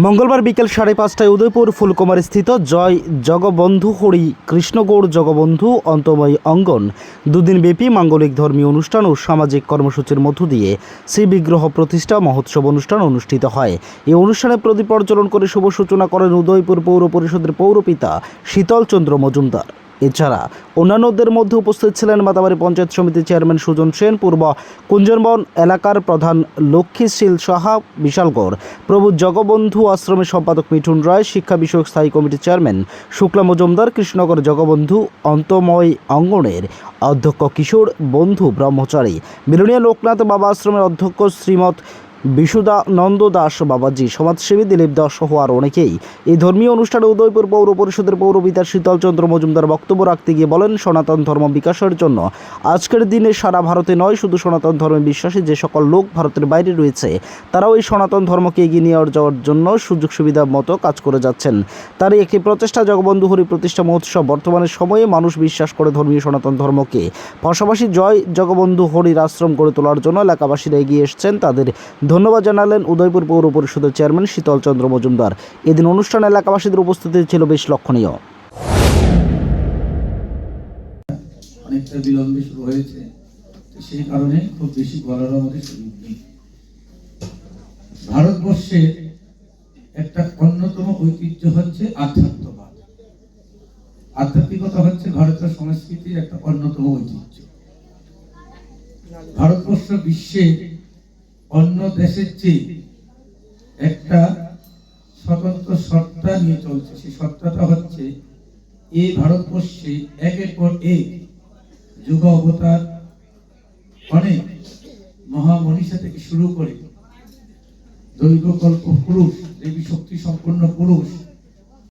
মঙ্গলবার বিকেল 5:30টায় উদয়পুর ফুলকুমারী স্থিত জয় জগবন্ধু হরি কৃষ্ণগৌড় জগবন্ধু অন্তময় অঙ্গন দুদিনব্যাপী মাঙ্গলিক ধর্মীয় অনুষ্ঠান ও সামাজিক কর্মসূচির মধ্য দিয়ে শ্রী বিগ্রহ প্রতিষ্ঠা মহোৎসব অনুষ্ঠান অনুষ্ঠিত হয়। এই অনুষ্ঠানে প্রদীপ প্রজ্বলন করে শুভ সূচনা করেন উদয়পুর পৌর পরিষদের পৌরপিতা শীতল চন্দ্র মজুমদার। এছাড়া অন্যান্যদের মধ্যে উপস্থিত ছিলেন মাতাবাড়ি পঞ্চায়েত সমিতির চেয়ারম্যান সুজন সেন, পূর্ব কুঞ্জনবন এলাকার প্রধান লক্ষ্মীশীল সাহা বিশালগড়, প্রভু জগবন্ধু আশ্রমের সম্পাদক মিঠুন রায়, শিক্ষা বিষয়ক স্থায়ী কমিটির চেয়ারম্যান শুক্লা মজুমদার, কৃষ্ণনগর জগবন্ধু অন্তময় অঙ্গনের অধ্যক্ষ কিশোর বন্ধু ব্রহ্মচারী, মিলনীয় লোকনাথ বাবা আশ্রমের অধ্যক্ষ শ্রীমৎ বিশুদানন্দ দাস বাবাজি, সমাজসেবী দিলীপ দাস সহ আর অনেকেই এই ধর্মীয় অনুষ্ঠানে উদয়পুর পৌর পরিষদের পৌরপিতা শীতল চন্দ্র মজুমদার বক্তব্য রাখতে গিয়ে বলেন, সনাতন ধর্ম বিকাশের জন্য আজকের দিনে সারা ভারতে নয়, শুধু সনাতন ধর্মে বিশ্বাসী যে সকল লোক ভারতের বাইরে রয়েছে তারাও এই সনাতন ধর্মকে এগিয়ে নিয়ে যাওয়ার জন্য সুযোগ সুবিধা মতো কাজ করে যাচ্ছেন। তারই একটি প্রচেষ্টা জগবন্ধু হরি প্রতিষ্ঠা মহোৎসব। বর্তমানের সময়ে মানুষ বিশ্বাস করে ধর্মীয় সনাতন ধর্মকে, পাশাপাশি জয় জগবন্ধু হরির আশ্রম গড়ে তোলার জন্য এলাকাবাসীরা এগিয়ে এসছেন। তাদের ধন্যবাদ জানালেন উদয়পুর পৌর পরিষদের চেয়ারম্যান শীতল চন্দ্র মজুমদার। এদিন অনুষ্ঠানে এলাকাবাসীদের উপস্থিতি ছিল বেশ লক্ষণীয়। অনেকটা বিলম্বে শুরু হয়েছে, সেই কারণে খুব বেশি বলার আমাদের সুযোগ নেই। ভারতবর্ষের একটা অন্যতম ঐতিহ্য হচ্ছে আধ্যাত্মবাদ। আধ্যাত্মিকতা হচ্ছে ভারতের সংস্কৃতির একটা অন্যতম ঐতিহ্য। ভারতবর্ষ বিশ্বে অন্য দেশের চেয়ে একটা স্বতন্ত্র সত্তা নিয়ে চলছে। সেই সত্তাটা হচ্ছে এই ভারতবর্ষে একের পর এক যুগ অবতার, অনেক মহামনীষা থেকে শুরু করে দৈবকল্প পুরুষ, দেবী শক্তি সম্পন্ন পুরুষ,